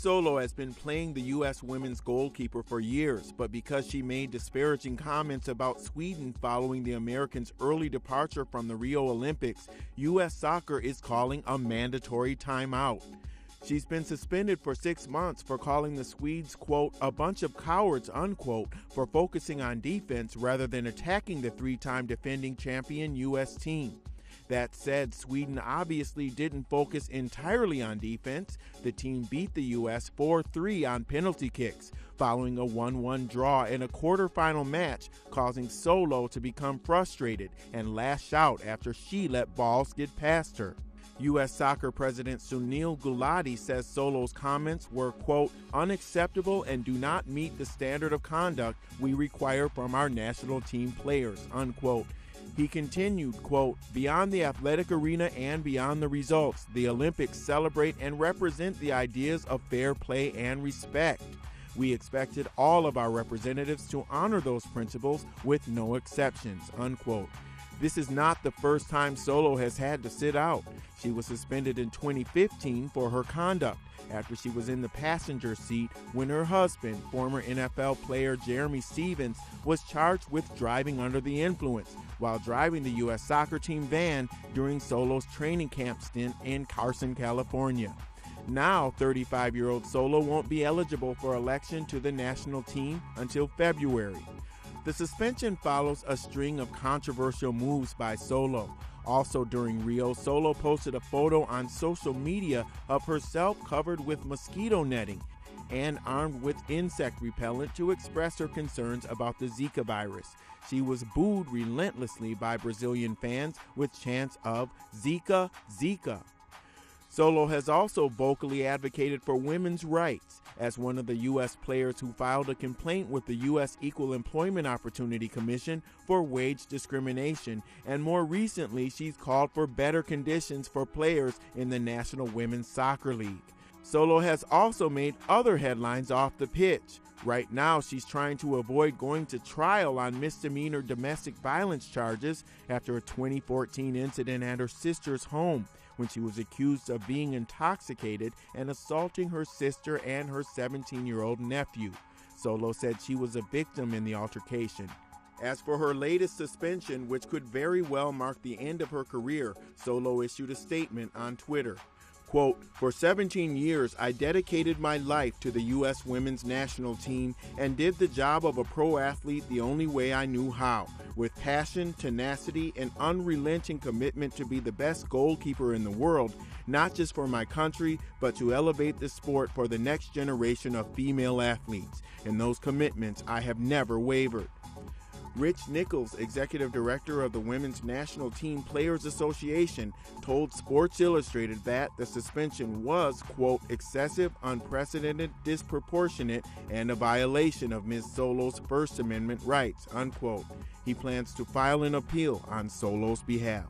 Solo has been playing the U.S. women's goalkeeper for years, but because she made disparaging comments about Sweden following the Americans' early departure from the Rio Olympics, U.S. Soccer is calling a mandatory timeout. She's been suspended for 6 months for calling the Swedes, quote, a bunch of cowards, unquote, for focusing on defense rather than attacking the three-time defending champion U.S. team. That said, Sweden obviously didn't focus entirely on defense. The team beat the U.S. 4-3 on penalty kicks, following a 1-1 draw in a quarterfinal match, causing Solo to become frustrated and lash out after she let balls get past her. U.S. Soccer President Sunil Gulati says Solo's comments were, quote, unacceptable and do not meet the standard of conduct we require from our national team players, unquote. He continued, quote, beyond the athletic arena and beyond the results, the Olympics celebrate and represent the ideas of fair play and respect. We expected all of our representatives to honor those principles with no exceptions, unquote. This is not the first time Solo has had to sit out. She was suspended in 2015 for her conduct after she was in the passenger seat when her husband, former NFL player Jeremy Stevens, was charged with driving under the influence while driving the U.S. soccer team van during Solo's training camp stint in Carson, California. Now, 35-year-old Solo won't be eligible for election to the national team until February. The suspension follows a string of controversial moves by Solo. Also during Rio, Solo posted a photo on social media of herself covered with mosquito netting and armed with insect repellent to express her concerns about the Zika virus. She was booed relentlessly by Brazilian fans with chants of Zika, Zika. Solo has also vocally advocated for women's rights. As one of the U.S. players who filed a complaint with the U.S. Equal Employment Opportunity Commission for wage discrimination, and more recently she's called for better conditions for players in the National Women's Soccer League. Solo has also made other headlines off the pitch. Right now, she's trying to avoid going to trial on misdemeanor domestic violence charges after a 2014 incident at her sister's home, when she was accused of being intoxicated and assaulting her sister and her 17-year-old nephew. Solo said she was a victim in the altercation. As for her latest suspension, which could very well mark the end of her career, Solo issued a statement on Twitter. Quote, for 17 years, I dedicated my life to the U.S. women's national team and did the job of a pro athlete the only way I knew how, with passion, tenacity, and unrelenting commitment to be the best goalkeeper in the world, not just for my country, but to elevate the sport for the next generation of female athletes. In those commitments, I have never wavered. Rich Nichols, executive director of the Women's National Team Players Association, told Sports Illustrated that the suspension was, quote, excessive, unprecedented, disproportionate, and a violation of Ms. Solo's First Amendment rights, unquote. He plans to file an appeal on Solo's behalf.